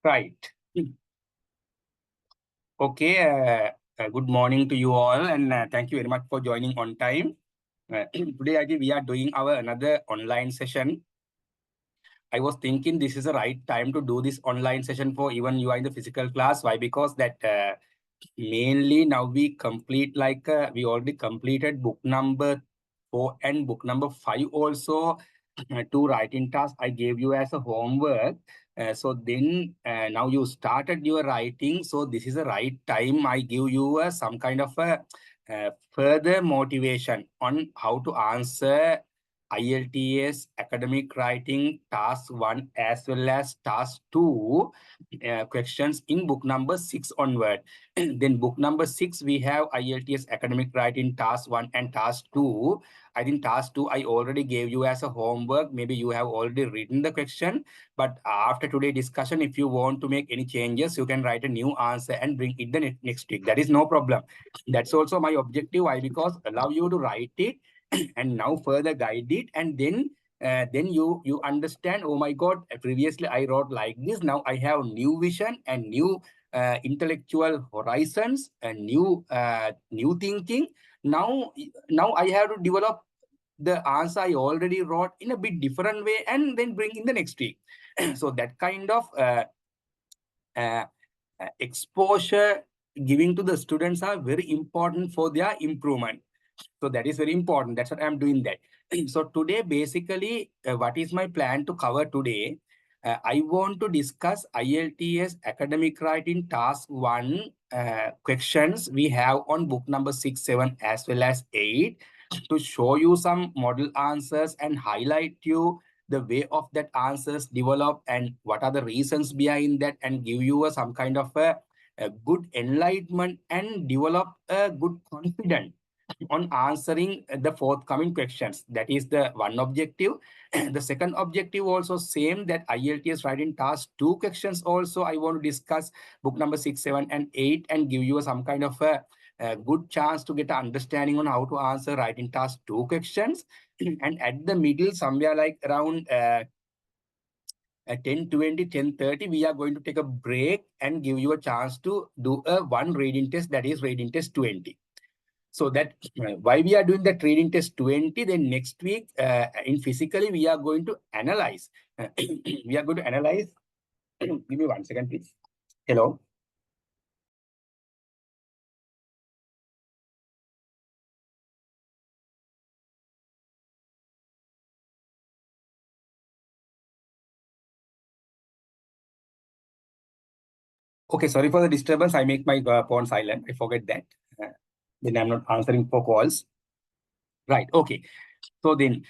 Right. Okay. Good morning to you all, and thank you very much for joining on time. Today, I think we are doing our another online session. I was thinking this is the right time to do this online session for even you are in the physical class. Why? Because that mainly now we complete we already completed book number 4 and book number 5 also. Two writing tasks I gave you as a homework. So then now you started your writing. So this is the right time I give you some kind of a further motivation on how to answer IELTS academic writing task 1 as well as task 2 questions in book number 6 onward. Then book number 6, we have IELTS academic writing task 1 and task 2. I think task 2 I already gave you as a homework. Maybe you have already written the question. But after today's discussion, if you want to make any changes, you can write a new answer and bring it the next week. That is no problem. That's also my objective. Why? Because allow you to write it and now further guide it, and then you understand, oh my god, previously I wrote like this, now I have new vision and new intellectual horizons and new thinking. Now I have to develop the answer I already wrote in a bit different way and then bring in the next week. So that kind of uh, exposure giving to the students are very important for their improvement. So that is very important. That's what I'm doing that. So today, basically, what is my plan to cover today? I want to discuss IELTS academic writing task 1 questions we have on book number 6, 7 as well as 8 to show you some model answers and highlight you the way of that answers develop and what are the reasons behind that, and give you some kind of a good enlightenment and develop a good confidence on answering the forthcoming questions. That is the one objective. The second objective also same, that IELTS writing task 2 questions also I want to discuss book number 6, 7 and 8 and give you some kind of a good chance to get an understanding on how to answer writing task 2 questions. And at the middle, somewhere like around at 10:20, 10:30, we are going to take a break and give you a chance to do a one reading test, that is reading test 20. So that why we are doing the reading test 20, then next week in physically, we are going to analyze. We are going to analyze. Give me 1 second, please. Hello. Okay, sorry for the disturbance. I make my phone silent. I forget that. Uh, then I'm not answering for calls. Right. Okay. So then,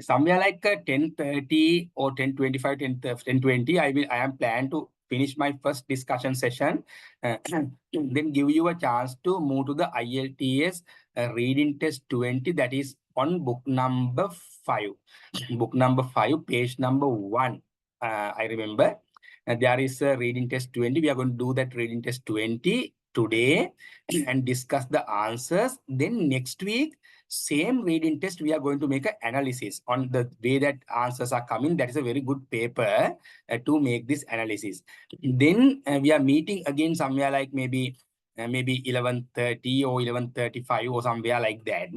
somewhere like 10:30 or 10:25, 10:20, I am planned to finish my first discussion session, then give you a chance to move to the IELTS reading test 20, that is on book number 5. Book number 5, page number 1. I remember there is a reading test 20. We are going to do that reading test 20 today and discuss the answers. Then next week, same reading test, we are going to make an analysis on the way that answers are coming. That is a very good paper to make this analysis. Then we are meeting again somewhere like maybe 11:30 or 11:35 or somewhere like that.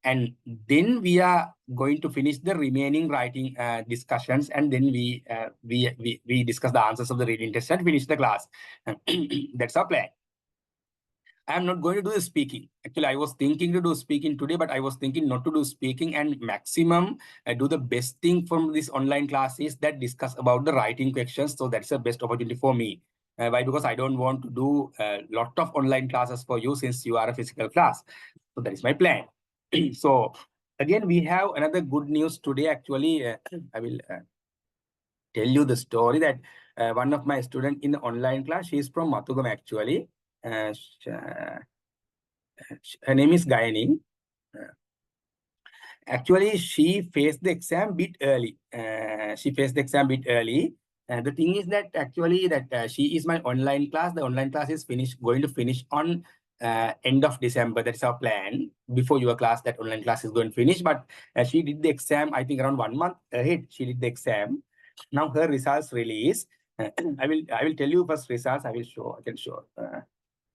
And then we are going to finish the remaining writing discussions, and then we discuss the answers of the reading test and finish the class. That's our plan. I'm not going to do the speaking. Actually, I was thinking to do speaking today, but I was thinking not to do speaking, and maximum do the best thing from this online class is that discuss about the writing questions. So that's the best opportunity for me. Why? Because I don't want to do a lot of online classes for you since you are a physical class. So that is my plan. So again, we have another good news today. Actually, I will tell you the story that one of my students in the online class, she is from Matugam actually. Uh, her name is Gayani. Actually, she faced the exam bit early. She faced the exam bit early. The thing is that actually that she is my online class. The online class is going to finish on end of December. That's our plan. Before your class, that online class is going to finish. But she did the exam, I think around 1 month ahead. She did the exam. Now her results released. I will tell you first results. I can show.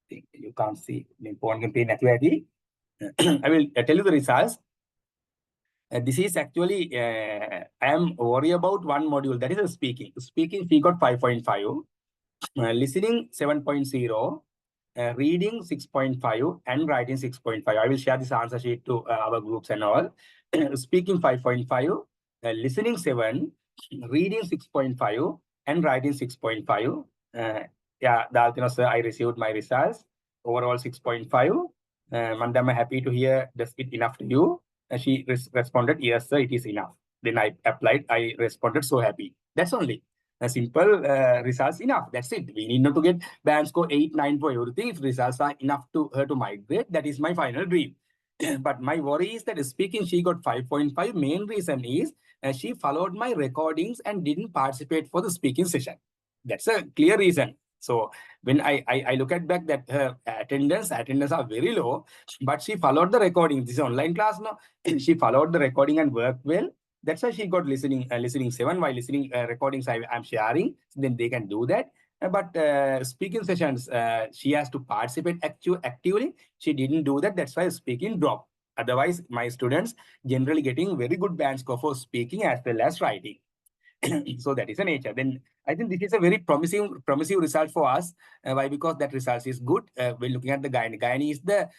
You can't see the phone campaign actually. I will tell you the results. This is actually, I am worried about one module, that is speaking. Speaking, we got 5.5, listening 7.0, reading 6.5, and writing 6.5. I will share this answer sheet to our groups and all. Speaking 5.5, listening 7, reading 6.5, and writing 6.5. Yeah, Daltino sir, I received my results. Overall 6.5. Mandam, happy to hear. Does it enough to you? She responded, yes, sir, it is enough. Then I applied. I responded, so happy. That's only. A simple results enough. That's it. We need not to get band score 8, 9 for everything. If results are enough to her to migrate, that is my final dream. But my worry is that speaking, she got 5.5. Main reason is she followed my recordings and didn't participate for the speaking session. That's a clear reason. So when I look at back that her attendance are very low, but she followed the recording. This is online class now. She followed the recording and worked well. That's why she got listening 7, while listening recordings I'm sharing. Then they can do that. But speaking sessions, she has to participate actively. She didn't do that. That's why speaking dropped. Otherwise, my students generally getting very good band score for speaking as well as writing. So that is a nature. Then I think this is a very promising result for us. Why? Because that result is good. We're looking at the gynae. Gynae is the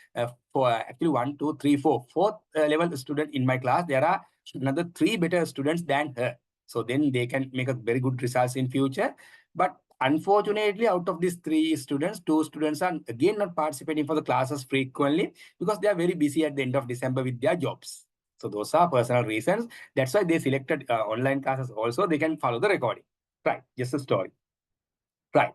for actually 1, 2, 3, 4, fourth level student in my class. There are another 3 better students than her. So then they can make a very good results in future. But unfortunately, out of these 3 students, 2 students are again not participating for the classes frequently because they are very busy at the end of December with their jobs. So those are personal reasons. That's why they selected online classes also. They can follow the recording. Right, just a story. Right.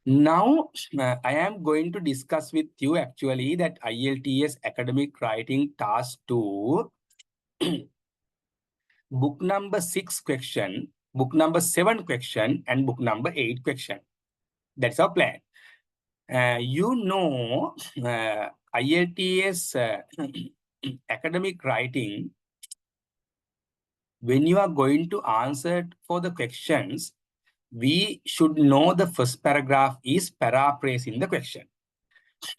Now, I am going to discuss with you actually that IELTS academic writing task 2, book number 6 question, book number 7 question, and book number 8 question. That's our plan. You know, IELTS academic writing, when you are going to answer for the questions, we should know the first paragraph is paraphrasing the question.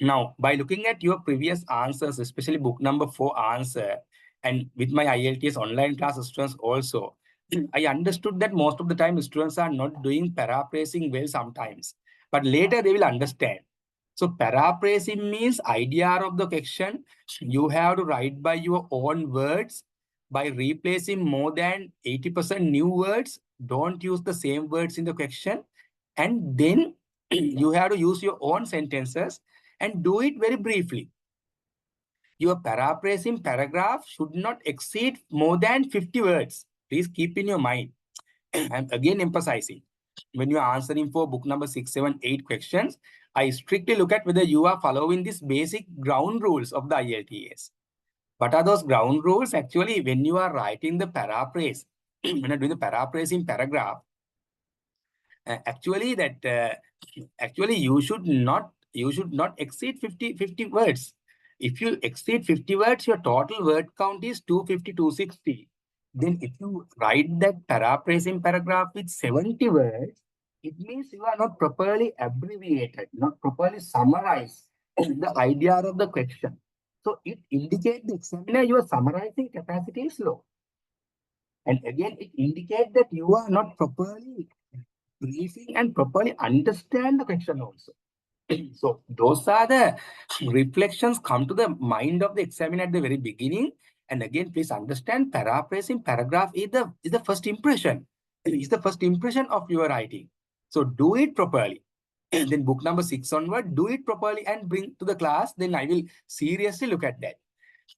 Now, by looking at your previous answers, especially book number 4 answer, and with my IELTS online class students also, I understood that most of the time students are not doing paraphrasing well sometimes, but later they will understand. So paraphrasing means idea of the question. You have to write by your own words by replacing more than 80% new words. Don't use the same words in the question. And then you have to use your own sentences and do it very briefly. Your paraphrasing paragraph should not exceed more than 50 words. Please keep in your mind. I'm again emphasizing. When you are answering for book number 6, 7, 8 questions, I strictly look at whether you are following these basic ground rules of the IELTS. What are those ground rules? Actually, when you are writing the paraphrase, when you're doing the paraphrasing paragraph, actually you should not exceed 50 words. If you exceed 50 words, your total word count is 250, 260. Then if you write that paraphrasing paragraph with 70 words, it means you are not properly abbreviated, not properly summarized the idea of the question. So it indicates the examiner your summarizing capacity is low. And again, it indicates that you are not properly briefing and properly understand the question also. So those are the reflections come to the mind of the examiner at the very beginning. And again, please understand paraphrasing paragraph is the first impression. It's the first impression of your writing. So do it properly. Then book number 6 onward, do it properly and bring to the class. Then I will seriously look at that.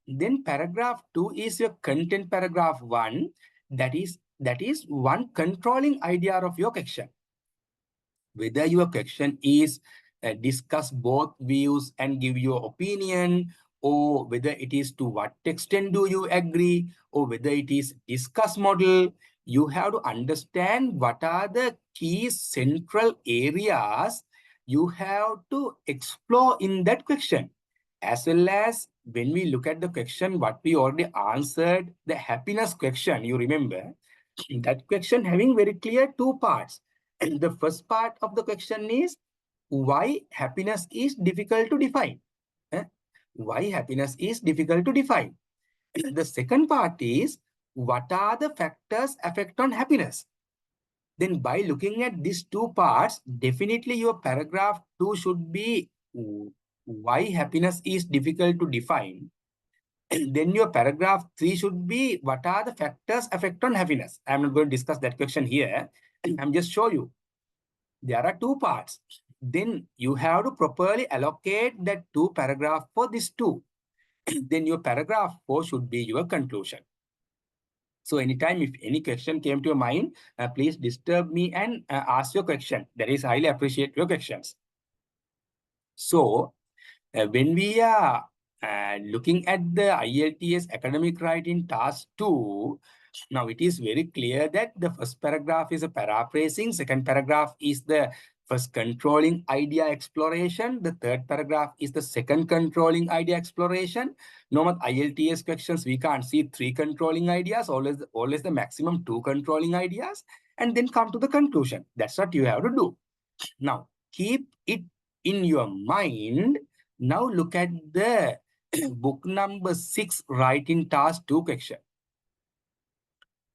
Then paragraph 2 is your content paragraph 1. That is one controlling idea of your question. Whether your question is discuss both views and give your opinion, or whether it is to what extent do you agree, or whether it is discuss model, you have to understand what are the key central areas you have to explore in that question. As well as when we look at the question, what we already answered, the happiness question, you remember, that question having very clear 2 parts. The first part of the question is why happiness is difficult to define. Eh? Why happiness is difficult to define. The second part is what are the factors affect on happiness. Then by looking at these two parts, definitely your paragraph 2 should be why happiness is difficult to define. Then your paragraph 3 should be what are the factors affect on happiness. I'm not going to discuss that question here. I'm just show you. There are two parts. Then you have to properly allocate that two paragraph for these two. Then your paragraph 4 should be your conclusion. So anytime if any question came to your mind, please disturb me and ask your question. That is highly appreciate your questions. So when we are looking at the IELTS academic writing task 2, now it is very clear that the first paragraph is a paraphrasing, second paragraph is the first controlling idea exploration, the third paragraph is the second controlling idea exploration. Normal IELTS questions, we can't see three controlling ideas, always the maximum two controlling ideas, and then come to the conclusion. That's what you have to do. Now, keep it in your mind. Now look at the book number 6 writing task 2 question.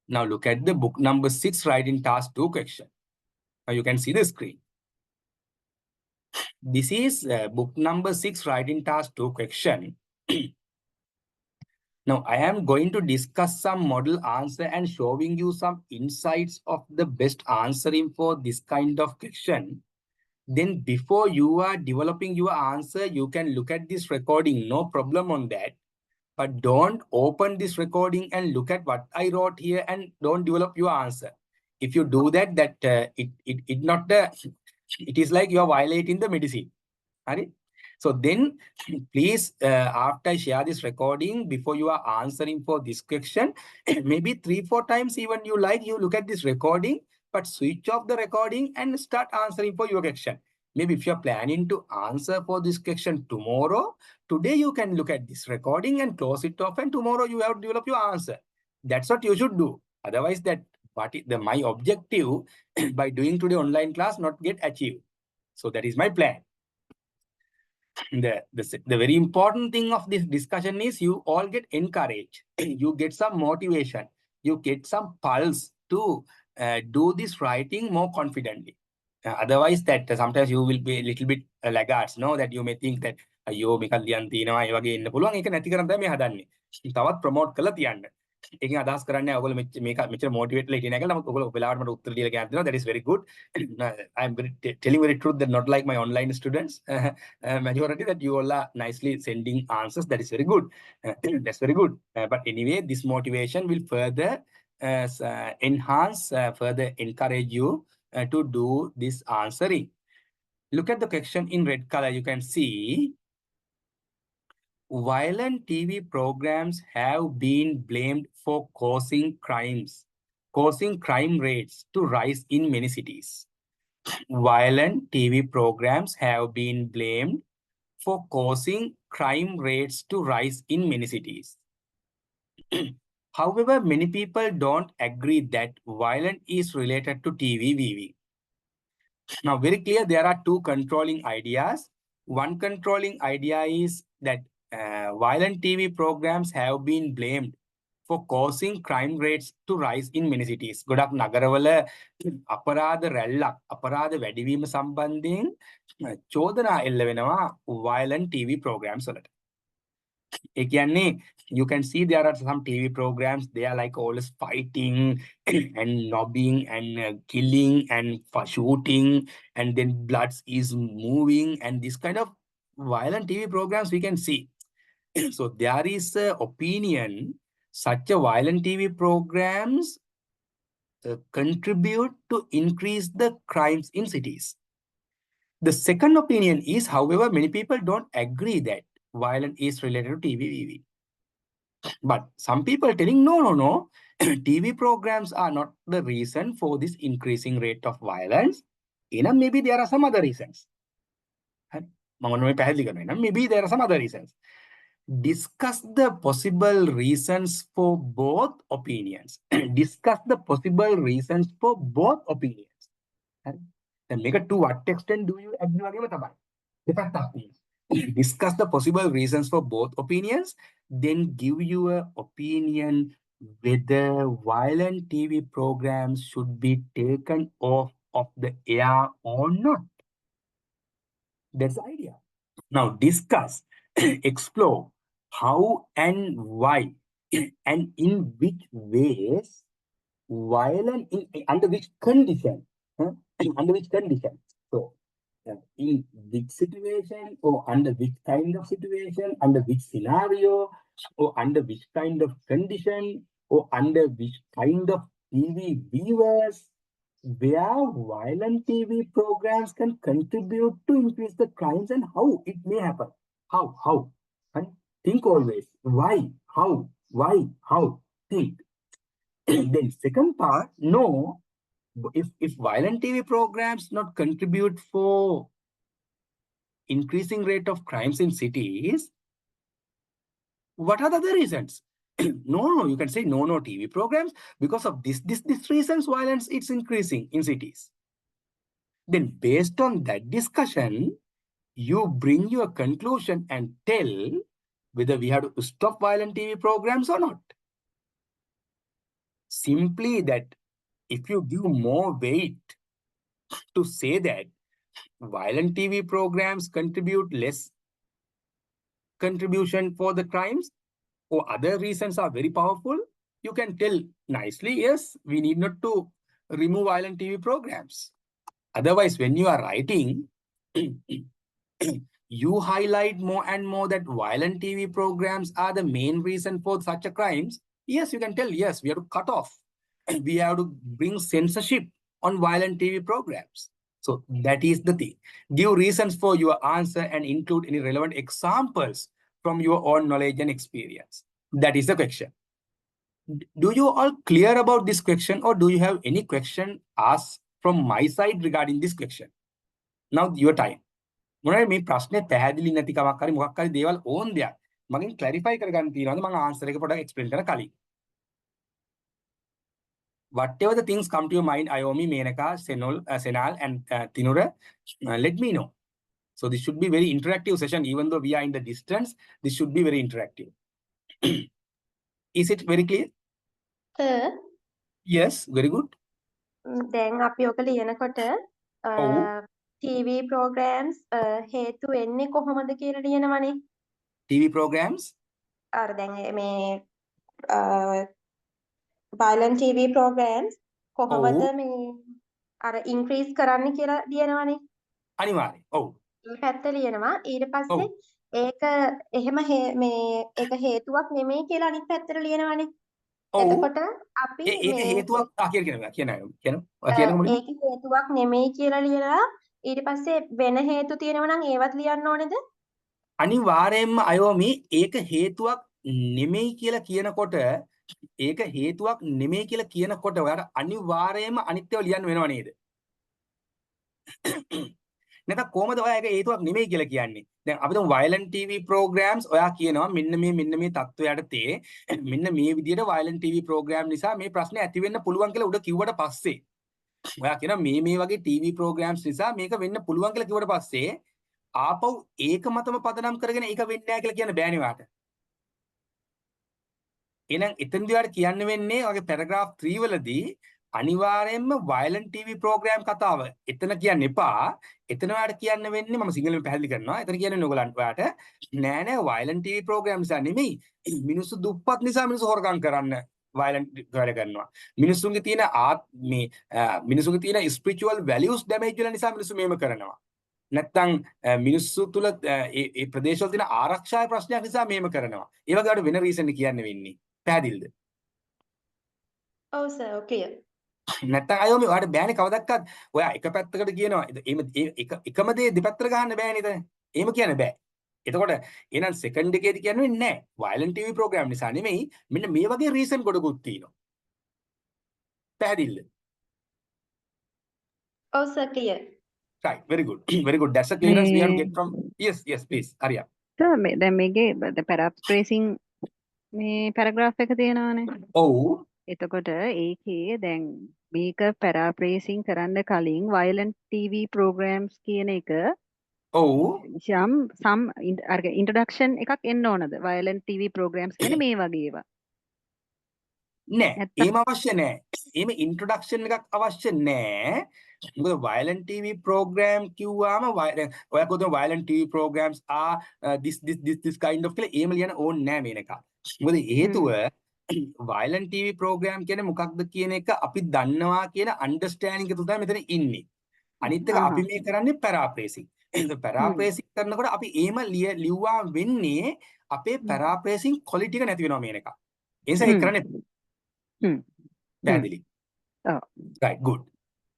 Now look at the book number 6 writing task 2 question. Now you can see the screen. This is book number 6 writing task 2 question. Now I am going to discuss some model answer and showing you some insights of the best answering for this kind of question. Then before you are developing your answer, you can look at this recording, no problem on that. But don't open this recording and look at what I wrote here and don't develop your answer. If you do that, it is like you are violating the medicine. Right? So then please, after I share this recording, before you are answering for this question, maybe 3-4 times even you look at this recording, but switch off the recording and start answering for your question. Maybe if you're planning to answer for this question tomorrow, today you can look at this recording and close it off, and tomorrow you have to develop your answer. That's what you should do. Otherwise, my objective by doing today online class not get achieved. So that is my plan. The very important thing of this discussion is you all get encouraged. You get some motivation. You get some pulse to do this writing more confidently. Otherwise, that sometimes you will be a little bit laggards, no? That you may think that අයියෝ මේකක් ලියන්න තියෙනවා ඒ වගේ ඉන්න පුළුවන් ඒක නැති කරන් තමයි මේ හදන්නේ. තවත් ප්‍රොමෝට් කරලා තියන්න. ඒකෙන් අදහස් කරන්නේ ඔයගොල්ලෝ මෙච්චර මොටිවේට් වෙලා හිටියේ නැහැ කියලා. නමුත් ඔයගොල්ලෝ වෙලාවට මට උත්තර දීලා කියන්න දෙනවා. That is very good. I'm telling very truth that not like my online students. Majority that you all are nicely sending answers. That is very good. That's very good. But anyway, this motivation will further enhance, further encourage you to do this answering. Look at the question in red color. You can see violent TV programs have been blamed for causing crime rates to rise in many cities. Violent TV programs have been blamed for causing crime rates to rise in many cities. However, many people don't agree that violence is related to TV viewing. Now, very clear, there are two controlling ideas. One controlling idea is that violent TV programs have been blamed for causing crime rates to rise in many cities. ගොඩක් නගරවල අපරාධ රැල්ලක් අපරාධ වැඩිවීම සම්බන්ධයෙන් චෝදනා එල්ල වෙනවා violent TV programs වලට. ඒ කියන්නේ you can see there are some TV programs, they are like always fighting and nobbing and killing and shooting, and then blood is moving, and this kind of violent TV programs we can see. So there is an opinion such a violent TV programs contribute to increase the crimes in cities. The second opinion is, however, many people don't agree that violence is related to TV viewing. But some people telling, no, TV programs are not the reason for this increasing rate of violence. Maybe there are some other reasons. Maybe there are some other reasons. Discuss the possible reasons for both opinions. Discuss the possible reasons for both opinions. Then make it to what extent do you agree වගේම තමයි. දෙපැත්තක් තියෙනවා. Discuss the possible reasons for both opinions, then give your opinion whether violent TV programs should be taken off of the air or not. That's the idea. Now discuss, explore how and why and in which ways violent under which condition, huh? Under which condition. So in which situation or under which kind of situation, under which scenario, or under which kind of condition, or under which kind of TV viewers, where violent TV programs can contribute to increase the crimes and how it may happen. How? And think always. Why? How? Why? How? Think. Then second part, no, if violent TV programs not contribute for increasing rate of crimes in cities, what are the other reasons? No, you can say no TV programs because of this reasons violence it's increasing in cities. Then based on that discussion, you bring your conclusion and tell whether we have to stop violent TV programs or not. Simply that if you give more weight to say that violent TV programs contribute less contribution for the crimes or other reasons are very powerful, you can tell nicely, yes, we need not to remove violent TV programs. Otherwise, when you are writing, you highlight more and more that violent TV programs are the main reason for such a crimes. Yes, you can tell, yes, we have to cut off. We have to bring censorship on violent TV programs. So that is the thing. Give reasons for your answer and include any relevant examples from your own knowledge and experience. That is the question. Do you all clear about this question, or do you have any question asked from my side regarding this question? Now your time. මොනවද මේ ප්‍රශ්නේ පැහැදිලි නැති කමක් හරි මොකක් හරි දේවල් ඕන් දෙයක් මගෙන් ක්ලැරිෆයි කරගන්න තියෙනවද මම ආන්සර් එක පොඩ්ඩක් එක්ස්ප්ලেইন කරන කලින්. Whatever the things come to your mind, Ayomi, Menaka, Senal, and Tinura, let me know. So this should be very interactive session. Even though we are in the distance, this should be very interactive. Is it very clear? Sir. Yes, very good. දැන් අපි ඔක ලියනකොට TV programs හේතු වෙන්නේ කොහොමද කියලා ලියනවනේ. TV programs? අර දැන් මේ violent TV programs කොහොමද මේ අර increase කරන්න කියලා ලියනවනේ. අනිවාර්යයෙන්. ඔව්. මේ පැත්ත ලියනවා. ඊට පස්සේ ඒක එහෙම මේ ඒක හේතුවක් නෙමෙයි කියලා අනිත් පැත්තට ලියනවනේ. එතකොට අපි ඒක හේතුවක් කියන ඒක හේතුවක් නෙමෙයි කියලා ලියලා ඊට පස්සේ වෙන හේතු තියෙනවා නම් ඒවත් ලියන්න ඕනේද? අනිවාර්යයෙන්ම අයෝමි ඒක හේතුවක් නෙමෙයි කියලා කියනකොට ඔයාලා අනිවාර්යයෙන්ම අනිත්‍යව ලියන්න වෙනව නේද? නැත්නම් කොහමද ඔයා ඒක හේතුවක් නෙමෙයි කියලා කියන්නේ? දැන් අපි තුන් violent TV programs ඔයා කියනවා මෙන්න මේ තත්ත්වයටතේ මෙන්න මේ විදිහට violent TV program නිසා මේ ප්‍රශ්නේ ඇති වෙන්න පුළුවන් කියලා උඩ කිව්වට පස්සේ ඔයා කියනවා මේ වගේ TV programs නිසා මේක වෙන්න පුළුවන් කියලා කිව්වට පස්සේ ආපහු ඒක මතම පදනම් කරගෙන ඒක වෙන්නේ නැහැ කියලා කියන්න බෑනේ වාට. එහෙනම් එතනදී වාට කියන්න වෙන්නේ වගේ paragraph 3 වලදී අනිවාර්යයෙන්ම violent TV program කතාව එතන කියන්න එපා. එතන වාට කියන්න වෙන්නේ මම සිංහලෙන් පැහැදිලි කරනවා. එතන කියන්නේ ඔයගලන්ට වාට නෑ violent TV program නිසා නෙමෙයි. මිනිස්සු දුප්පත් නිසා මිනිස්සු හොරකම් කරන්න violent වැඩ කරනවා. මිනිස්සුන්ගේ තියෙන මිනිස්සුන්ගේ තියෙන spiritual values damage වෙන නිසා මිනිස්සු මේව කරනවා. නැත්තම් මිනිස්සු තුල ඒ ප්‍රදේශවල තියෙන ආරක්ෂා ප්‍රශ්නයක් නිසා මේව කරනවා. ඒ වගේ වල වෙන රීසන් එක කියන්න වෙන්නේ. පැහැදිලිද? ඔව් සර් ඔකේ. නැත්තම් අයෝමි ඔයාලට බෑනේ කවදක්වත් ඔයා එක පැත්තකට කියනවා එකම දේ දෙපැත්තට ගහන්න බෑනේ එතන. එහෙම කියන්න බෑ. එතකොට එහෙනම් සෙකන්ඩ් එකේදී කියන්නේ නැහැ. violent TV program නිසා නෙමෙයි මෙන්න මේ වගේ රීසන් ගොඩකුත් තියෙනවා. පැහැදිලිද? ඔව් sir clear. Right, very good. Very good. That's a clearance we have to get from. Yes, please. Arya. Sir, දැන් මේකේ the paraphrasing මේ paragraph එක තියෙනවානේ. ඔව්. එතකොට ඒකේ දැන් මේක paraphrasing කරන්න කලින් violent TV programs කියන එක ඔව් some අර introduction එකක් එන්න ඕනද violent TV programs කියන්නේ මේ වගේ ඒවා නෑ නැත්තම් එහෙම අවශ්‍ය නෑ. එහෙම ඉන්ට්‍රොඩක්ෂන් එකක් අවශ්‍ය නෑ. මොකද violent TV program කිව්වාම ඔයා කොහොමද violent TV programs are this kind of කියලා එහෙම ලියන්න ඕනේ නෑ මේනක. මොකද හේතුව violent TV program කියන්නේ මොකක්ද කියන එක අපි දන්නවා කියන understanding එක තුල තමයි මෙතන ඉන්නේ. අනිත් එක අපි මේ කරන්නේ paraphrasing. paraphrasing කරනකොට අපි එහෙම ලිව්වා වෙන්නේ අපේ paraphrasing quality එක නැති වෙනවා මේනක. ඒ නිසා ඒක කරන්නේ පැහැදිලි. Right, good.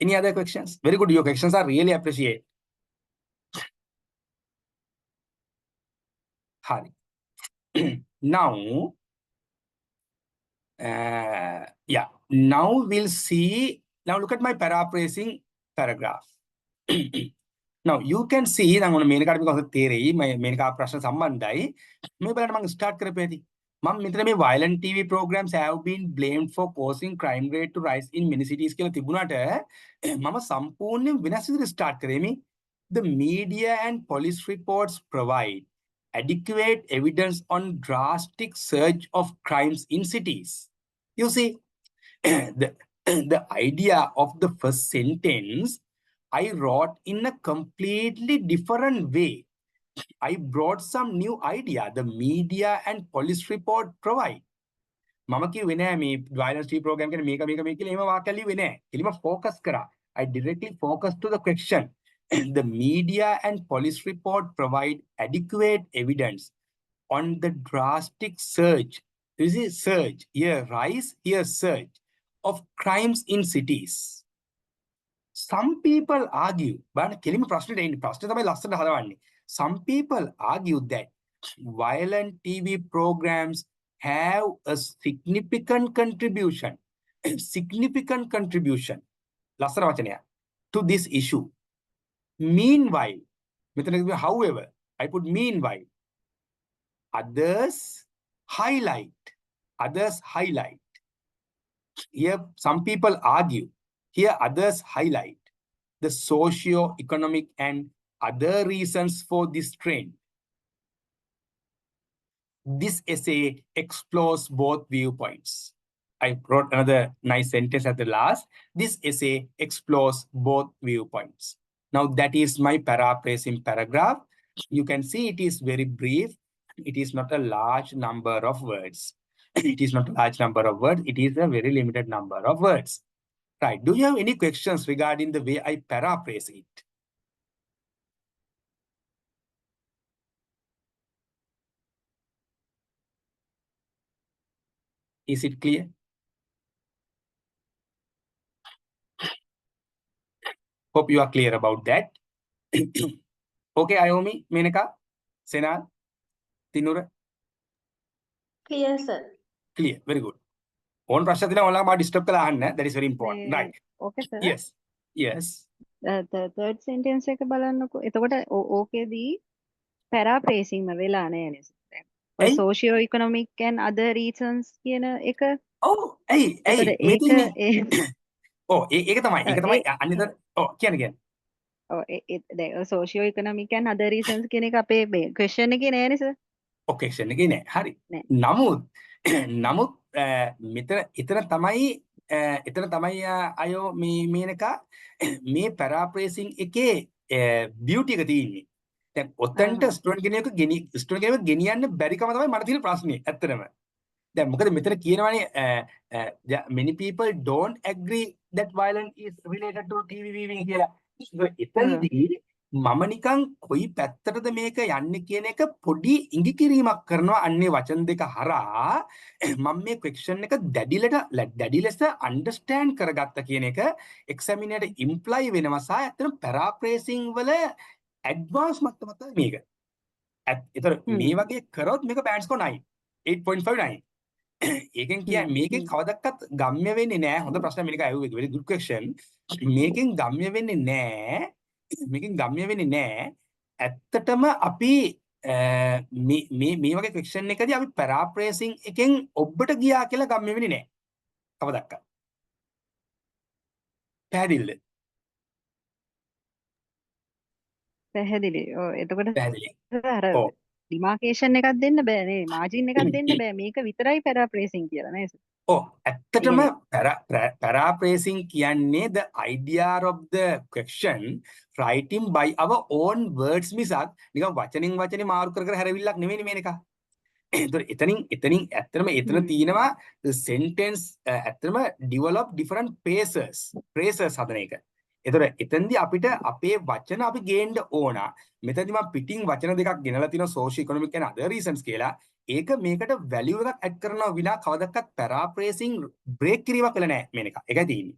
Any other questions? Very good. Your questions are really appreciated. Hari. Now, yeah. Now we'll see. Now look at my paraphrasing paragraph. Now you can see. I'm going to make a theory. My main ප්‍රශ්න සම්බන්ධයි. මේ බලන්න මම start කරපේදී. මම මෙතන මේ violent TV programs have been blamed for causing crime rate to rise in many cities කියලා තිබුණාට මම සම්පූර්ණයෙන් වෙනස් විදිහට start කරේමි. The media and police reports provide adequate evidence on drastic surge of crimes in cities. You see, the idea of the first sentence I wrote in a completely different way. I brought some new idea. The media and police report provide. මම කිව්වේ නෑ මේ violence TV program කියන්නේ මේක කියලා එහෙම වාක්‍ය ලිව්වේ නෑ. එලිම focus කරා. I directly focused to the question. The media and police report provide adequate evidence on the drastic surge. This is surge. Here rise, here surge of crimes in cities. Some people argue, but කෙලිම ප්‍රශ්නෙට එන්නේ. ප්‍රශ්නේ තමයි ලස්සනට හදවන්නේ. Some people argue that violent TV programs have a significant contribution ලස්සන වචනයක් to this issue. Meanwhile, however, I put meanwhile, others highlight. Here, some people argue. Here, others highlight the socio-economic and other reasons for this trend. This essay explores both viewpoints. I wrote another nice sentence at the last. This essay explores both viewpoints. Now that is my paraphrasing paragraph. You can see it is very brief. It is not a large number of words. It is not a large number of words. It is a very limited number of words. Right. Do you have any questions regarding the way I paraphrase it? Is it clear? Hope you are clear about that. Okay, Ayomi, Menaka, Senal, Tinura? Clear, sir. Clear. Very good. One ප්‍රශ්න තියෙනවා ඔයාලා මා disturb කළා අහන්න. That is very important. Right. Okay, sir. Yes. Yes. The third sentence එක බලන්නකෝ. එතකොට ඕකේදී paraphrasing වෙලා නැහැ නේද? socio economic and other reasons කියන එක ඒක තමයි අනිතර කියන්නේ socio economic and other reasons කියන එක අපේ question එකේ නෑනේ sir. question එකේ නෑ. හරි. නමුත් මෙතන එතන තමයි අයෝ මේනක මේ paraphrasing එකේ beauty එක තියෙන්නේ. දැන් ඔතෙන්ට ස්ටුඩන්ට් කෙනෙක් ගෙනියන්න බැරිකම තමයි මට තියෙන ප්‍රශ්නේ ඇත්තටම. දැන් මොකද මෙතන කියනවානේ many people don't agree that violence is related to TV viewing කියලා. එතනදී මම නිකන් කොයි පැත්තටද මේක යන්නේ කියන එක පොඩි ඉඟිකිරීමක් කරනවා අන්නේ වචන දෙක හරහා මම මේ question එක දැඩි ලෙස understand කරගත්ත කියන එක examiner imply වෙනවා සහ ඇත්තටම paraphrasing වල advanced මට්ටමක් තමයි මේක. ඒතර මේ වගේ කරොත් මේක band score 9 8.59. ඒකෙන් කියන්නේ මේකෙන් කවදක්වත් ගම්ම්‍ය වෙන්නේ නැහැ. හොඳ ප්‍රශ්න මේක අයුවේ very good question. මේකෙන් ගම්ම්‍ය වෙන්නේ නැහැ. ඇත්තටම අපි මේ වගේ question එකදී අපි paraphrasing එකෙන් ඔබට ගියා කියලා ගම්ම්‍ය වෙන්නේ නැහැ. කවදක්වත්. පැහැදිලිද? පැහැදිලි. ඔව් එතකොට පැහැදිලි. අර ඔව්. ඩිමාර්කේෂන් එකක් දෙන්න බෑ නේ. මාජින් එකක් දෙන්න බෑ. මේක විතරයි පැරාෆ්‍රේසින් කියලා නේද? ඔව් ඇත්තටම paraphrasing කියන්නේ the idea of the question writing by our own words මිසක් නිකන් වචනෙන් වචනේ මාරු කර කර හැරවිල්ලක් නෙවෙයි මේක. ඒතර එතනින් ඇත්තටම එතන තියෙනවා sentence ඇත්තටම develop different phrases හදන එක. ඒතර එතෙන්දී අපිට අපේ වචන අපි ගේන්න ඕන. මෙතනදී මම පිටින් වචන දෙකක් ගෙනලා තිනවා social economic and other reasons කියලා. ඒක මේකට වැලියු එකක් ඇඩ් කරනවා විනා කවදාවත් paraphrasing බ්‍රේක් කිරීමක් වෙලා නැහැ මේක. ඒකයි තියෙන්නේ.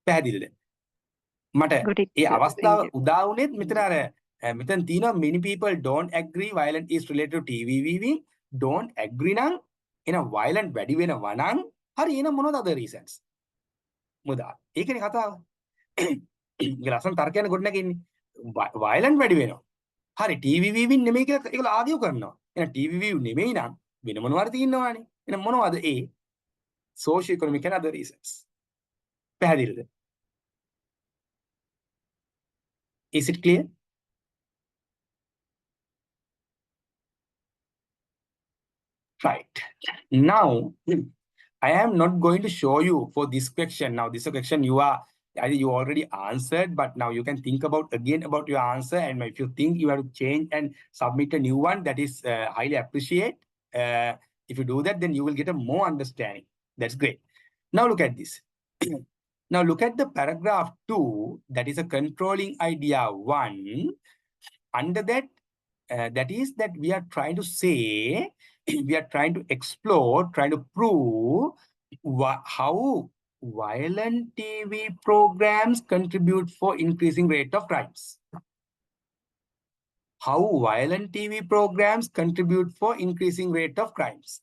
පැහැදිලිද? මට ඒ අවස්ථාව උදා වුණෙත් මෙතන අර මෙතන තියෙනවා many people don't agree violent is related to TV viewing don't agree නම් එන violent වැඩි වෙනවා නම් හරි එන මොනවද other reasons? මුදා. ඒකනේ කතාව. ඒක ලස්සන තර්කයන් ගොඩ නැගෙන්නේ. violent වැඩි වෙනවා. හරි TV viewing නෙමෙයි කියලා ඒගොල්ලෝ ආගියු කරනවා. එහෙනම් TV view නෙමෙයි නම් වෙන මොනවාරි තියෙනවානේ. එහෙනම් මොනවද ඒ? social economic and other reasons. පැහැදිලිද? Is it clear? Right. Now, I am not going to show you for this question. Now, this question you already answered, but now you can think again about your answer. And if you think you have to change and submit a new one, that is highly appreciate. If you do that, then you will get a more understanding. That's great. Now look at this. Now look at the paragraph 2. That is a controlling idea 1. Under that, that is that we are trying to say, we are trying to explore, trying to prove how violent TV programs contribute for increasing rate of crimes. How violent TV programs contribute for increasing rate of crimes.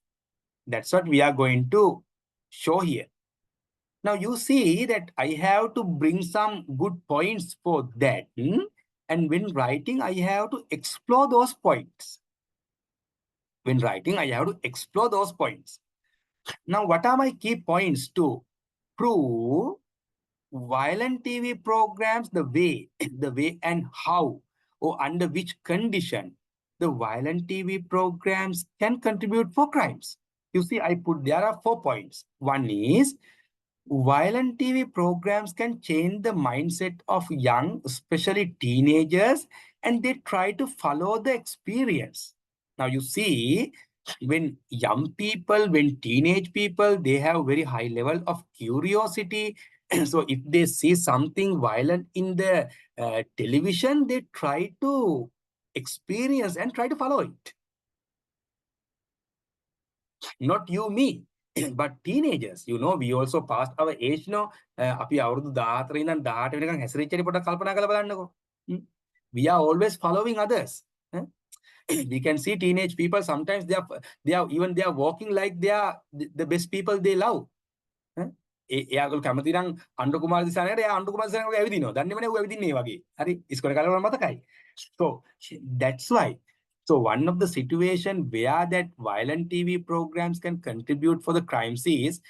That's what we are going to show here. Now you see that I have to bring some good points for that. And when writing, I have to explore those points. When writing, I have to explore those points. Now, what are my key points to prove violent TV programs, the way and how, or under which condition the violent TV programs can contribute for crimes? You see, there are 4 points. One is, violent TV programs can change the mindset of young, especially teenagers, and they try to follow the experience. Now you see, when young people, when teenage people, they have very high level of curiosity. So if they see something violent in the television, they try to experience and try to follow it. Not you, me. But teenagers, you know, we also passed our age, no? අපි අවුරුදු 14 ඉඳන් 18 වෙනකන් හැසිරෙච්ච හැටි පොඩ්ඩක් කල්පනා කරලා බලන්නකෝ. We are always following others. We can see teenage people sometimes they are walking like they are the best people they love. එයාගොල්ලෝ කැමති නම් අඬු කුමාර දිසානකට එයා අඬු කුමාර දිසානකට ඇවිදිනවා. දන්නේම නැහැ ඌ ඇවිදින්නේ වගේ. හරි ඉස්කෝලේ කාලේ වල මතකයි. So that's why. So one of the situation where that violent TV programs can contribute for the crimes is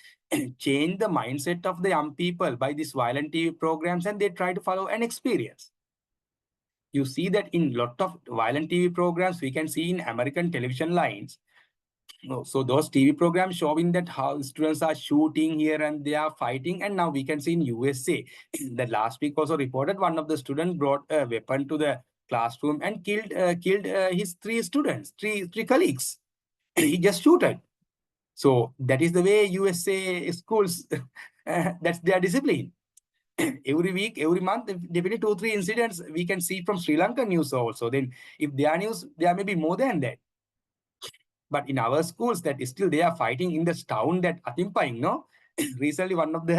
change the mindset of the young people by these violent TV programs, and they try to follow an experience. You see that in lot of violent TV programs we can see in American television lines. So those TV programs showing that how students are shooting here and they are fighting, and now we can see in USA that last week also reported one of the students brought a weapon to the classroom and killed his 3 students, three colleagues. He just shooted. So that is the way USA schools, that's their discipline. Every week, every month, definitely 2-3 incidents we can see from Sri Lankan news also. Then if their news, there may be more than that. But in our schools, that is still they are fighting in this town that Atimpaying, no? Recently, one of the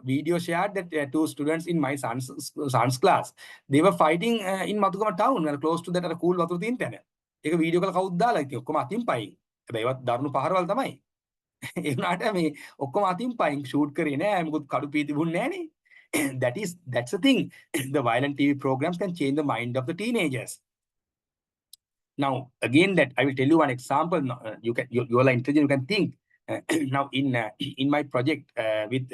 video shared that 2 students in my son's class, they were fighting in Matukama town, close to that cool Watu Tintana. Take a video called Kaudala, like Okoma Atimpaying. They were Darnu Paharwal Tamai. If not, I mean, Okoma Atimpaying shoot Karina, I'm good Kadupi Bunani. That's the thing. The violent TV programs can change the mind of the teenagers. Now, again, that I will tell you one example. You are intelligent, you can think. Now in my project with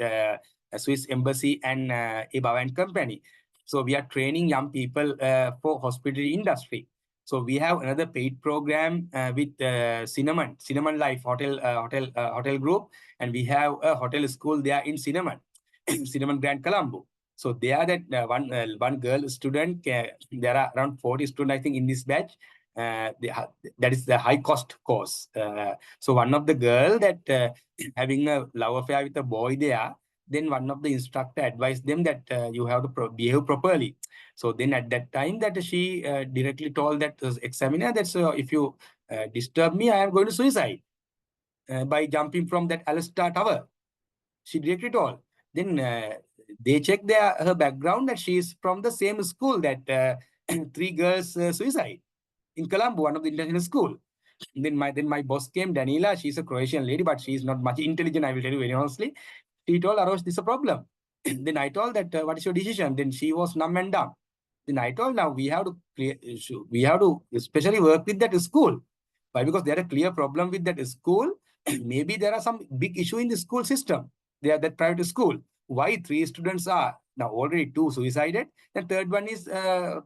Swiss Embassy and Ebava and Company, so we are training young people for hospitality industry. So we have another paid program with Cinnamon Life Hotel Group, and we have a hotel school there in Cinnamon, Cinnamon Grand Colombo. So there that one girl student, there are around 40 students I think in this batch. That is the high cost course. So one of the girl that having a love affair with a boy there, then one of the instructor advised them that you have to behave properly. So then at that time that she directly told that examiner that if you disturb me, I am going to suicide by jumping from that Alstar tower. She directly told. Then they checked her background that she is from the same school that 3 girls suicide in Colombo, one of the international school. Then my boss came, Danila. She's a Croatian lady, but she's not much intelligent. I will tell you very honestly. She told Arosh, this is a problem. Then I told that what is your decision? Then she was numb and dumb. Then I told now we have to especially work with that school. Why? Because there are clear problem with that school. Maybe there are some big issue in the school system. They are that private school. Why 3 students are now already 2 suicided? The third one is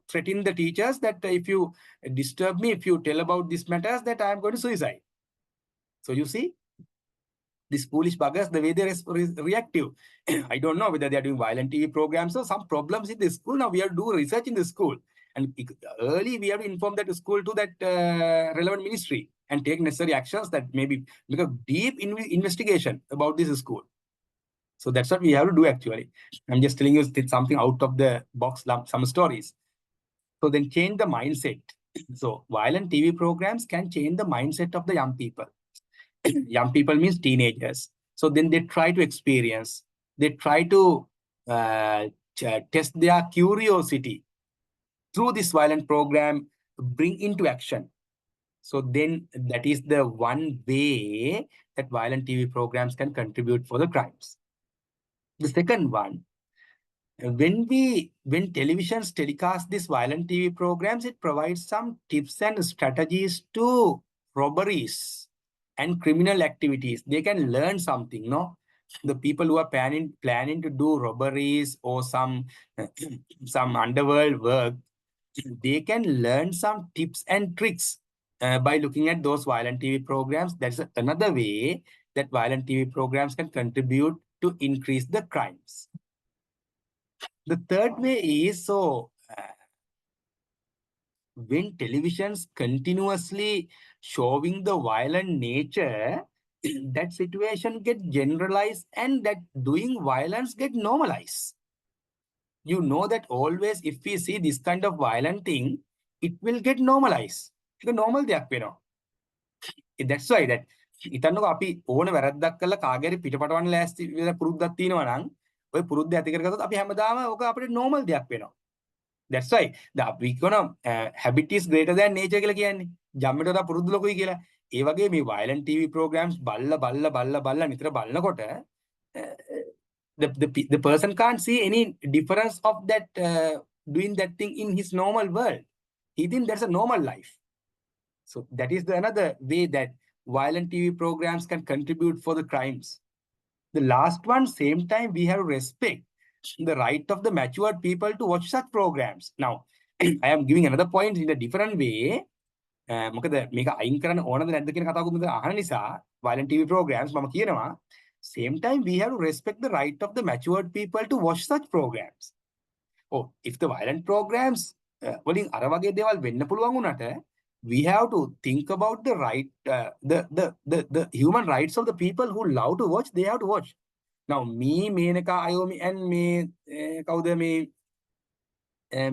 threatening the teachers that if you disturb me, if you tell about these matters, that I am going to suicide. So you see, these foolish buggers, the way they reactive. I don't know whether they are doing violent TV programs or some problems in the school. Now we have to do research in the school. And early we have to inform that school to that relevant ministry and take necessary actions that maybe make a deep investigation about this school. So that's what we have to do actually. I'm just telling you something out of the box, some stories. So then change the mindset. So violent TV programs can change the mindset of the young people. Young people means teenagers. So then they try to experience, they try to test their curiosity through this violent program, bring into action. So then that is the one way that violent TV programs can contribute for the crimes. The second one, when televisions telecast these violent TV programs, it provides some tips and strategies to robberies and criminal activities. They can learn something, no? The people who are planning to do robberies or some underworld work, they can learn some tips and tricks by looking at those violent TV programs. That's another way that violent TV programs can contribute to increase the crimes. The third way is when televisions continuously showing the violent nature, that situation get generalized and that doing violence get normalized. You know that always if we see this kind of violent thing, it will get normalized. It's a normal දෙයක් වෙනවා. That's why that හිතන්නකෝ අපි ඕන වැරද්දක් කළා කාගේරි පිටපටවන්න ලෑස්ති වෙලා පුරුද්දක් තියෙනවා නම් ඔය පුරුද්ද ඇති කරගත්තොත් අපි හැමදාම ඕක අපිට normal දෙයක් වෙනවා. That's why we gonna habit is greater than nature කියලා කියන්නේ. ජම්මට වඩා පුරුදු ලොකුයි කියලා. ඒ වගේ මේ violent TV programs බල්ල නිතර බලනකොට the person can't see any difference of that doing that thing in his normal world. He thinks that's a normal life. So that is another way that violent TV programs can contribute for the crimes. The last one, same time, we have to respect the right of the matured people to watch such programs. Now, I am giving another point in a different way. මොකද මේක අයින් කරන්න ඕනද නැද්ද කියන කතාවකුත් මෙතන අහන නිසා violent TV programs මම කියනවා same time we have to respect the right of the matured people to watch such programs. Oh, if the violent programs වලින් අර වගේ දේවල් වෙන්න පුළුවන් වුණාට we have to think about the right the human rights of the people who love to watch. They have to watch. Now me Menaka Ayomi and me කවුද මේ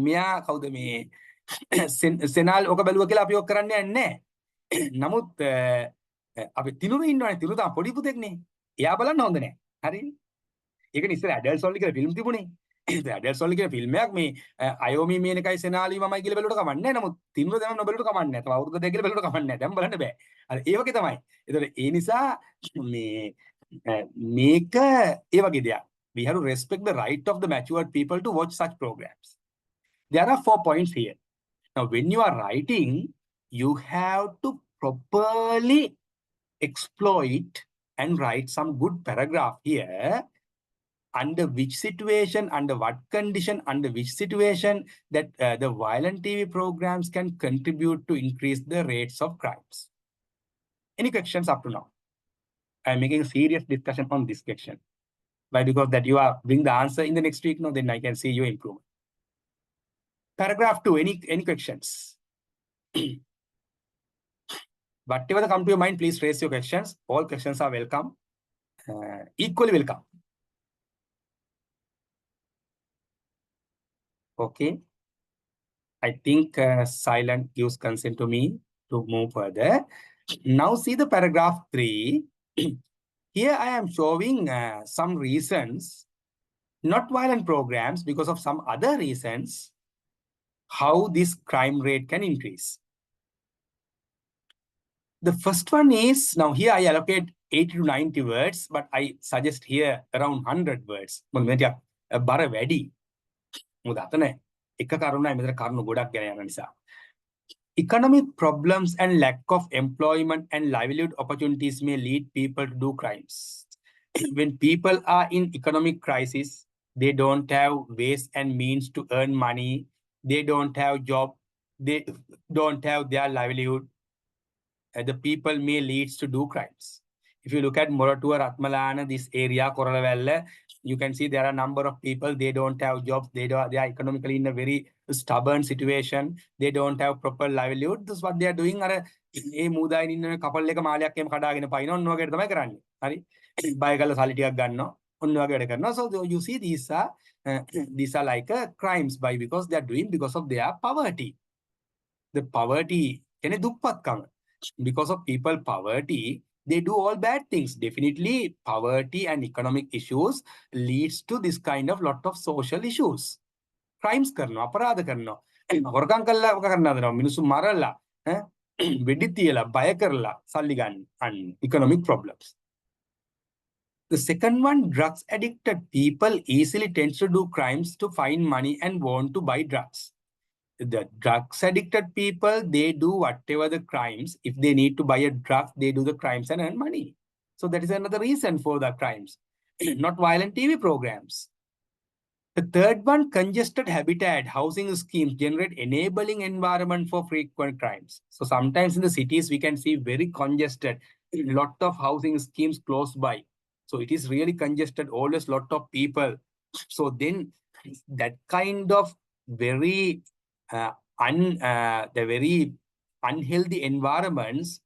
මෙයා කවුද මේ සෙනල් ඔක බැලුවා කියලා අපි ඔක් කරන්න යන්නේ නැහැ. නමුත් අපි තිනුරු ඉන්නවනේ තිනුරු තමයි පොඩි පුතෙක්නේ. එයා බලන්න හොඳ නැහැ. හරිනේ. ඒකනේ ඉස්සර ඇඩල්ට්ස් ඔන්ලි කියලා ෆිල්ම් තිබුණේ. ඒ ඇඩල්ට්ස් ඔන්ලි කියලා ෆිල්ම් එකක් මේ අයෝමි මේනකයි සෙනාලි මමයි කියලා බැලුවට කමන්නේ නැහැ. නමුත් තිනුරු දැන් නොබැලුවට කමන්නේ නැහැ. තව අවුරුදු දෙකක් කියලා බැලුවට කමන්නේ නැහැ. දැන් බලන්න බෑ. අර ඒ වගේ තමයි. ඒතකොට ඒ නිසා මේ මේක ඒ වගේ දෙයක්. We have to respect the right of the matured people to watch such programs. There are 4 points here. Now, when you are writing, you have to properly exploit and write some good paragraph here. Under which situation, under what condition, under which situation that the violent TV programs can contribute to increase the rates of crimes. Any questions up to now? I'm making a serious discussion on this question. Why? Because that you are bring the answer in the next week, no, then I can see your improvement. Paragraph 2, any questions? Whatever come to your mind, please raise your questions. All questions are welcome. Equally welcome. Okay. I think silent gives consent to me to move further. Now see the paragraph 3. Here I am showing some reasons, not violent programs, because of some other reasons, how this crime rate can increase. The first one is, now here I allocate 80 to 90 words, but I suggest here around 100 words. බර වැඩි. මොකද අතන එක කරුණයි මෙතන කරුණු ගොඩක් ගැන යන නිසා. Economic problems and lack of employment and livelihood opportunities may lead people to do crimes. When people are in economic crisis, they don't have ways and means to earn money. They don't have job. They don't have their livelihood. The people may lead to do crimes. If you look at Moratua, Ratmalana, this area, Koralavella, you can see there are a number of people, they don't have jobs, they are economically in a very stubborn situation, they don't have proper livelihood. This is what they are doing. ඒ මූදායින් ඉන්න couple එක මාලයක් එහෙම කඩාගෙන පයින්න ඔන්න වගේ තමයි කරන්නේ. හරි. බය කරලා සල්ලි ටිකක් ගන්නවා. ඔන්න වගේ වැඩ කරනවා. So you see these are like crimes because they are doing because of their poverty. The poverty කියන්නේ දුප්පත්කම. Because of people poverty, they do all bad things. Definitely poverty and economic issues leads to this kind of lot of social issues. Crimes කරනවා, අපරාධ කරනවා. හොරකම් කළා ඔක කරනවා දෙනවා. මිනිස්සු මරලා, වෙඩි තියලා, බය කරලා සල්ලි ගන්න. Economic problems. The second one, drugs addicted people easily tend to do crimes to find money and want to buy drugs. The drugs addicted people, they do whatever the crimes. If they need to buy a drug, they do the crimes and earn money. So that is another reason for the crimes, not violent TV programs. The third one, congested habitat housing schemes generate enabling environment for frequent crimes. So sometimes in the cities, we can see very congested, lot of housing schemes close by. So it is really congested, always lot of people. So then that kind of very the very unhealthy environments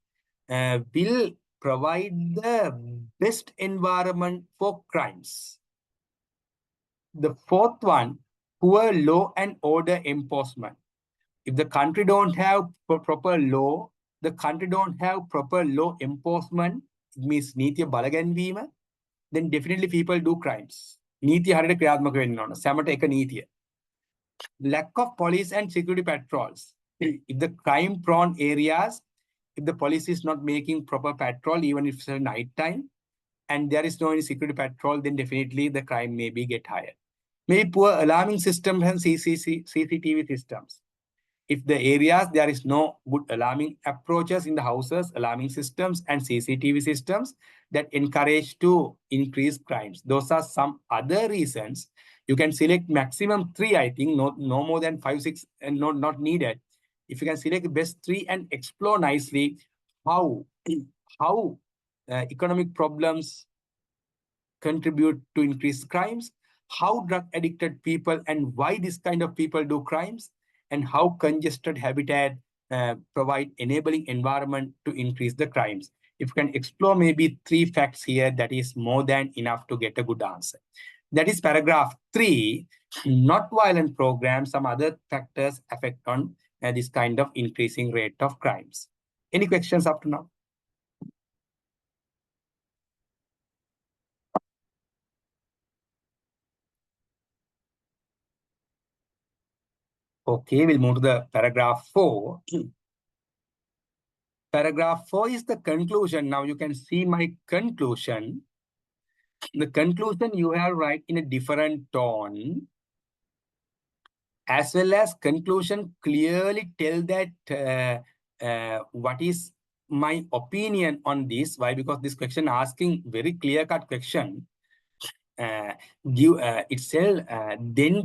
will provide the best environment for crimes. The fourth one, poor law and order enforcement. If the country don't have proper law, the country don't have proper law enforcement, it means නීතිය බලගැන්වීම, then definitely people do crimes. නීතිය හරියට ක්‍රියාත්මක වෙන්න ඕන. සැමට එක නීතිය. Lack of police and security patrols. If the crime-prone areas, if the police is not making proper patrol, even if it's night time, and there is no any security patrol, then definitely the crime may be get higher. Maybe poor alarming systems and CCTV systems. If the areas, there is no good alarming approaches in the houses, alarming systems and CCTV systems that encourage to increase crimes. Those are some other reasons. You can select maximum 3, I think, no more than 5, 6, and not needed. If you can select the best 3 and explore nicely how economic problems contribute to increased crimes, how drug addicted people and why this kind of people do crimes, and how congested habitat provide enabling environment to increase the crimes. If you can explore maybe 3 facts here, that is more than enough to get a good answer. That is paragraph 3, not violent programs, some other factors affect on this kind of increasing rate of crimes. Any questions up to now? Okay, we'll move to the paragraph 4. Paragraph 4 is the conclusion. Now you can see my conclusion. The conclusion you have write in a different tone, as well as conclusion clearly tell that what is my opinion on this. Why? Because this question asking very clear-cut question. Then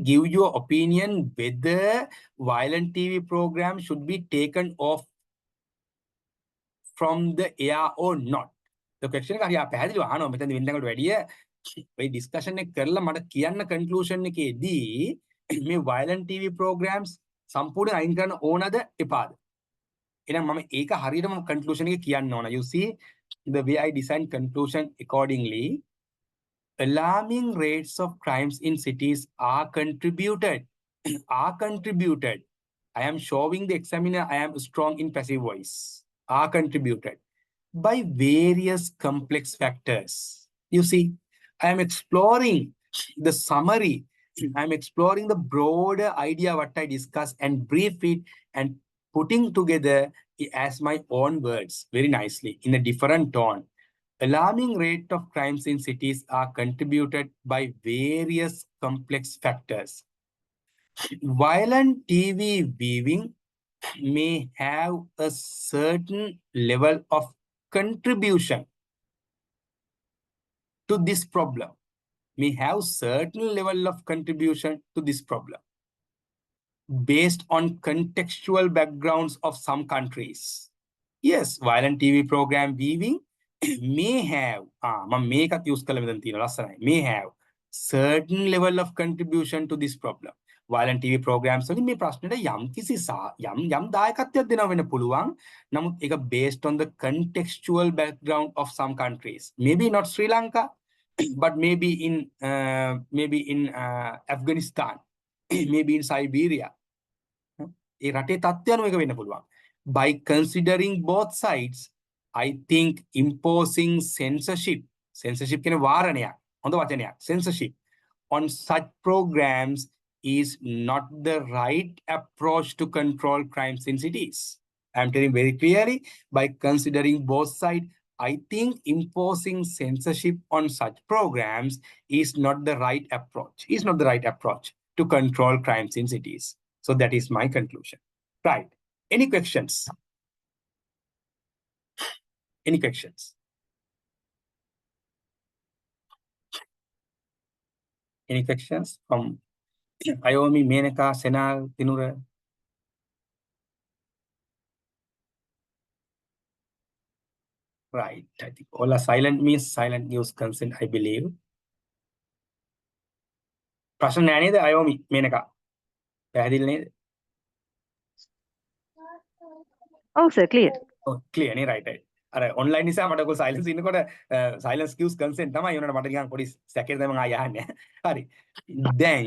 give your opinion whether violent TV program should be taken off from the air or not. The question එක හරිය පැහැදිලිව අහනවා මෙතනදී වෙනදකට වැඩිය මේ discussion එක කරලා මට කියන්න conclusion එකේදී මේ violent TV programs සම්පූර්ණයෙන් අයින් කරන්න ඕනද එපාද? එහෙනම් මම ඒක හරියටම conclusion එක කියන්න ඕන. You see the way I design conclusion accordingly. Alarming rates of crimes in cities are contributed. I am showing the examiner I am strong in passive voice. Are contributed by various complex factors. You see, I am exploring the summary. I am exploring the broader idea what I discussed and brief it and putting together as my own words very nicely in a different tone. Alarming rate of crimes in cities are contributed by various complex factors. Violent TV viewing may have a certain level of contribution to this problem. May have certain level of contribution to this problem based on contextual backgrounds of some countries. Yes, violent TV program viewing may have may have certain level of contribution to this problem. Violent TV programs වලින් මේ ප්‍රශ්නෙට යම් දායකත්වයක් දෙනවා වෙන්න පුළුවන්. නමුත් ඒක based on the contextual background of some countries. Maybe not Sri Lanka, but maybe in Afghanistan, maybe in Siberia. ඒ රටේ තත්ත්වය අනුව ඒක වෙන්න පුළුවන්. By considering both sides, I think imposing censorship කියන වාරණයක් හොඳ වචනයක් censorship on such programs is not the right approach to control crimes in cities. I am telling very clearly, by considering both sides, I think imposing censorship on such programs is not the right approach to control crimes in cities. So that is my conclusion. Right. Any questions? Any questions? Any questions from Ayomi, Menaka, Senal, Tinura? Right. I think all are silent means silent gives consent, I believe. ප්‍රශ්න නෑ නේද Ayomi, Menaka? පැහැදිලි නේද? Oh sir, clear. Oh, clear නේ, right. අර online නිසා මට ඔක silence ඉන්නකොට silence gives consent තමයි උනට මට නිකන් පොඩි සැකේ තමයි මම ආය යහන්නේ. හරි. දැන්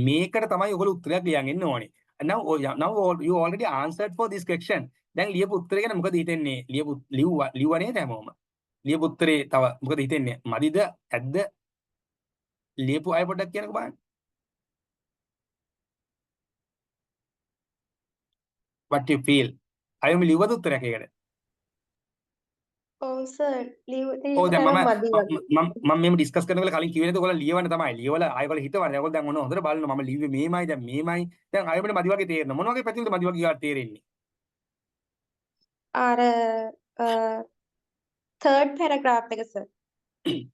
මේකට තමයි ඔයගොල්ලෝ උත්තරයක් ලියන් එන්න ඕනේ. Now you already answered for this question. දැන් ලියපු උත්තරේ ගැන මොකද හිතෙන්නේ? ලියුවා නේද හැමෝම? ලියපු උත්තරේ තව මොකද හිතෙන්නේ? මදිද? ඇද්ද? ලියපු අය පොඩ්ඩක් කියන්නකෝ බලන්න. What you feel? අයම ලියුවද උත්තරයක් ඒකට? ඔව් සර් ඔව් දැන් මම මදි වගේ. මම මේව ඩිස්කස් කරනකොට කලින් කිව්වේ නේද ඔයගොල්ලෝ ලියවන්න තමයි. ලියවලා ආයෙත් හිතවන්න. ඔයගොල්ලෝ දැන් මොනවා හොඳට බලනවා. මම ලිව්වේ මේමයි දැන් මේමයි. දැන් අයමනේ මදි වගේ තේරෙනවා. මොන වගේ පැතිවලද මදි වගේ ගාට තේරෙන්නේ? අර third paragraph එක සර්.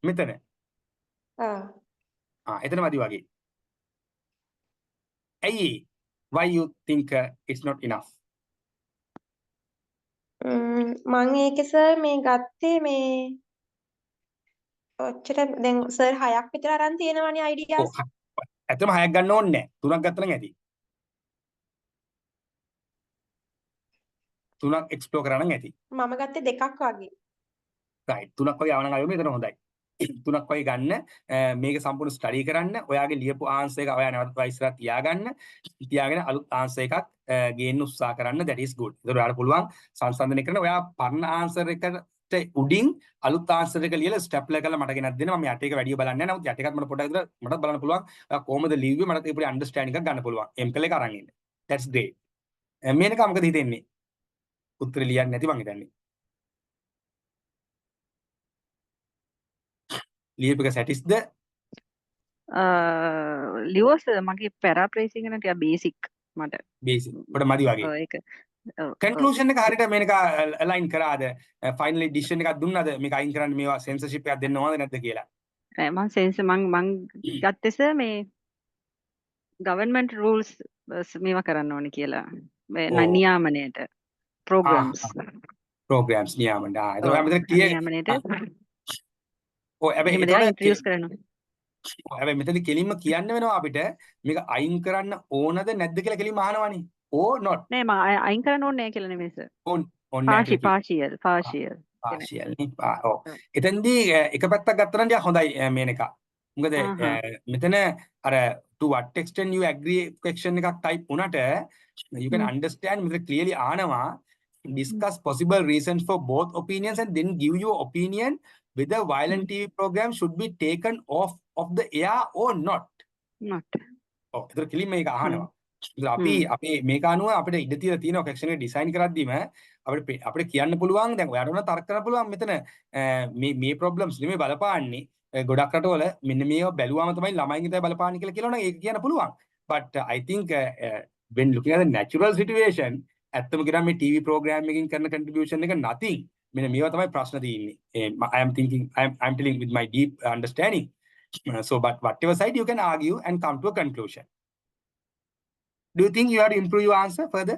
මෙතන. එතන මදි වගේ. ඇයි? Why you think it's not enough? මම ඒකේ සර් මේ ගත්තේ මේ ඔච්චර දැන් සර් 6ක් විතර අරන් තියෙනවනේ ideas. ඇත්තම 6ක් ගන්න ඕනේ නැහැ. 3ක් ගත්තා නම් ඇති. 3ක් එක්ස්ප්ලෝර් කරා නම් ඇති. මම ගත්තේ 2ක් වගේ. right 3ක් වගේ ආවනම් අයෝ මේක හොඳයි. 3ක් වගේ ගන්න මේක සම්පූර්ණ ස්ටඩි කරන්න ඔයාගේ ලියපු ආන්සර් එක ඔයා නැවත ඉස්සරහ තියාගෙන අලුත් ආන්සර් එකක් ගේන්න උත්සාහ කරන්න that is good. ඒක ඔයාලට පුළුවන් සංසන්දනය කරන ඔයා පරණ ආන්සර් එකට උඩින් අලුත් ආන්සර් එක ලියලා ස්ටැප්ලර් කරලා මට ගෙනත් දෙන්න. මම යට එක වැඩිය බලන්නේ නැහැ. නමුත් යට එකත් මට පොඩ්ඩක් විතර මටත් බලන්න පුළුවන්. ඔයා කොහොමද ලිව්වේ මට ඒක පොඩි අන්ඩර්ස්ටෑන්ඩින් එකක් ගන්න පුළුවන්. එම්කල් එක අරන් ඉන්න. that's great. මේනක මොකද හිතෙන්නේ? උත්තර ලියන්නේ නැති මං හිතන්නේ. ලියපු එක සැටිස්ද? ලියවස් මගේ පැරාෆ්‍රේසින් එක ටිකක් බේසික් මට. බේසික්. ඔබට මදි වගේ. ඔව් ඒක කන්ක්ලූෂන් එක හරියට මේක අලයින් කරාද ෆයිනලි ඩිසිෂන් එකක් දුන්නාද මේක අයින් කරන්න මේවා සෙන්සර්ෂිප් එකක් දෙන්න ඕනද නැද්ද කියලා මම සෙන්ස් මං ගත්තේ සර් මේ ගවර්න්මන්ට් රූල්ස් මේවා කරන්න ඕනේ කියලා නියාමනයට ප්‍රෝග්‍රෑම්ස් ප්‍රෝග්‍රෑම්ස් නියාමන එතකොට මෙතන ක්ලියර් නියාමනයට ඔව් හැබැයි එහෙම දේවල් එතකොට ඉන්ට්‍රොඩියුස් කරනවා හැබැයි මෙතනදී කෙලින්ම කියන්න වෙනවා අපිට මේක අයින් කරන්න ඕනද නැද්ද කියලා කෙලින්ම අහනවනේ ඕ not නෑ මම අයින් කරන්න ඕනේ නෑ කියලා නෙමෙයි සර් ඕනේ නැහැ කියලා පාර්ෂියල් පාර්ෂියල් ඔව් එතෙන්දී එක පැත්තක් ගත්තා නම් ටිකක් හොඳයි මේනක මොකද මෙතන අර to what extent you agree question එකක් type වුණාට you can understand මෙතන clearly ආනවා discuss possible reasons for both opinions and then give your opinion whether violent TV program should be taken off of the air or not. ඔව් ඒතර කෙලින්ම මේක අහනවා. අපි මේක අනුව අපිට ඉඩ තියලා තියෙනවා කැක්ෂන් එක ඩිසයින් කරද්දිම අපිට කියන්න පුළුවන් දැන් ඔයාලට උනා තර්ක කරන්න පුළුවන් මෙතන මේ ප්‍රොබ්ලම්ස් නෙමෙයි බලපාන්නේ ගොඩක් රටවල මෙන්න මේව බැලුවාම තමයි ළමයින්ගේ තමයි බලපාන්නේ කියලා නම් ඒක කියන්න පුළුවන්. But I think when looking at the natural situation ඇත්තම කියනවා මේ TV program එකකින් කරන contribution එක nothing. මෙන්න මේවා තමයි ප්‍රශ්න තියෙන්නේ. I am thinking I'm telling with my deep understanding. So but whatever side you can argue and come to a conclusion. Do you think you have to improve your answer further?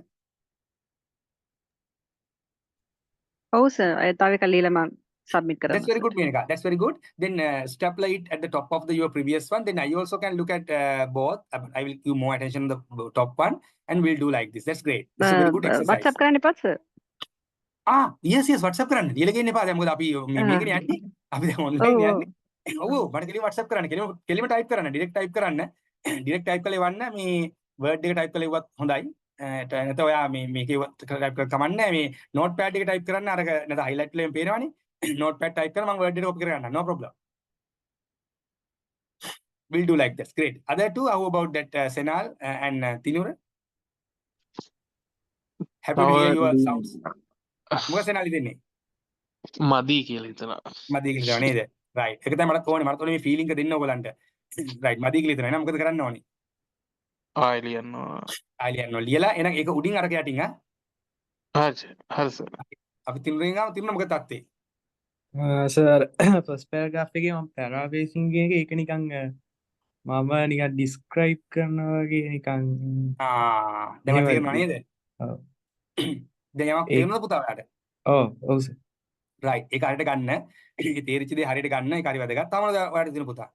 ඔව් sir තව එකක් ලියලා මම submit කරනවා. That's very good, Menaka. That's very good. Then staple it at the top of your previous one. Then I also can look at both. I will give more attention to the top one, and we'll do like this. That's great. That's a very good exercise. WhatsApp කරන්න එපා sir. Yes WhatsApp කරන්න. ලියලා ගන්න එපා. දැන් මොකද අපි මේකනේ යන්නේ. අපි දැන් online යන්නේ. ඔව් මට කෙලිම WhatsApp කරන්න. කෙලිම type කරන්න. direct type කරන්න. direct type කරලා එවන්න මේ word එක type කරලා එවුවත් හොඳයි. නැත්නම් ඔයා මේකේ type කර කමන්නේ මේ notepad එක type කරන්න අර නැත්නම් highlight වලින් පේනවනේ. notepad type කරලා මම word එකට copy කරගන්න. No problem. We'll do like this. Great. Other two, how about that Senal and Tinura? Happy to hear your sounds. මොකද Senal ඉතින්නේ? මදි කියලා හිතනවා. මදි කියලා නේද? Right. ඒක තමයි මට ඕනේ. මට ඕනේ මේ feeling එක දෙන්න ඔයගලන්ට. Right. මදි කියලා හිතනවා. එහෙනම් මොකද කරන්න ඕනේ? ආයෙ ලියනවා. ලියලා එහෙනම් ඒක උඩින් අරක යටින් හරි සර්. අපි Tinuren ගාව තිබුණා මොකද තත්ත්වේ? සර් ෆස්ට් පැරග්‍රාෆ් එකේ මම පැරාෆ්‍රේසින් කියන එක ඒක නිකන් මම නිකන් ඩිස්ක්‍රයිබ් කරනවා වගේ නිකන් දැන් මට තේරෙනවා නේද? ඔව්. දැන් යමක් තේරුණාද පුතා ඔයාලට? ඔව් සර්. රයිට් ඒක හරියට ගන්න. ඒක තේරිච්ච දේ හරියට ගන්න ඒක හරි වැදගත්. තාම ඔයාලට දෙන පුතා.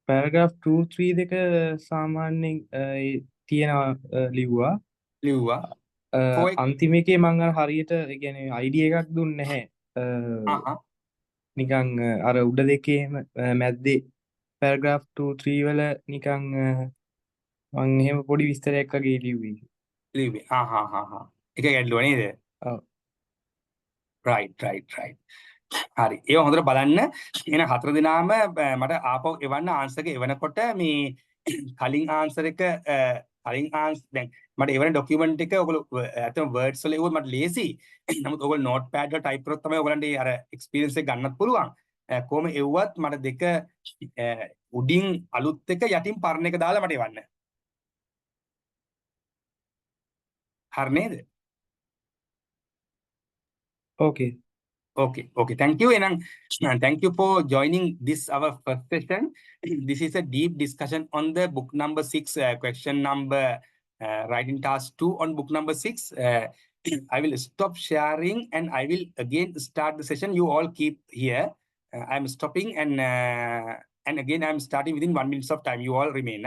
පැරග්‍රාෆ් 2 3 දෙක සාමාන්‍යයෙන් තියෙනවා ලිව්වා. අන්තිම එකේ මම අර හරියට ඒ කියන්නේ අයිඩියා එකක් දුන්නේ නැහැ. නිකන් අර උඩ දෙකේම මැද්දේ පැරග්‍රාෆ් 2 3 වල නිකන් මම එහෙම පොඩි විස්තරයක් වගේ ලිව්වේ. ඒක ගැටලුව නේද? ඔව්. right. හරි. ඒක හොඳට බලන්න. එන හතර දිනාම මට ආපහු එවන්න ආන්සර් එක එවනකොට මේ කලින් ආන්සර් එක දැන් මට එවන ડોකියුමන්ට් එක ඔයගොල්ලෝ අතන වර්ඩ්ස් වල එවුවොත් මට ලේසි. නමුත් ඔයගොල්ලෝ නෝට්පෑඩ් වල ටයිප් කරොත් තමයි ඔයගලන්ට අර එක්ස්පීරියන්ස් එක ගන්නත් පුළුවන්. කොහොම එව්වත් මට දෙක උඩින් අලුත් එක යටින් පරණ එක දාලා මට එවන්න. හරි නේද? Okay. Thank you. And thank you for joining this our first session. This is a deep discussion on the book number 6, question number writing task 2 on book number 6. I will stop sharing and I will again start the session. You all keep here. I'm stopping and again I'm starting within 1 minute of time. You all remain.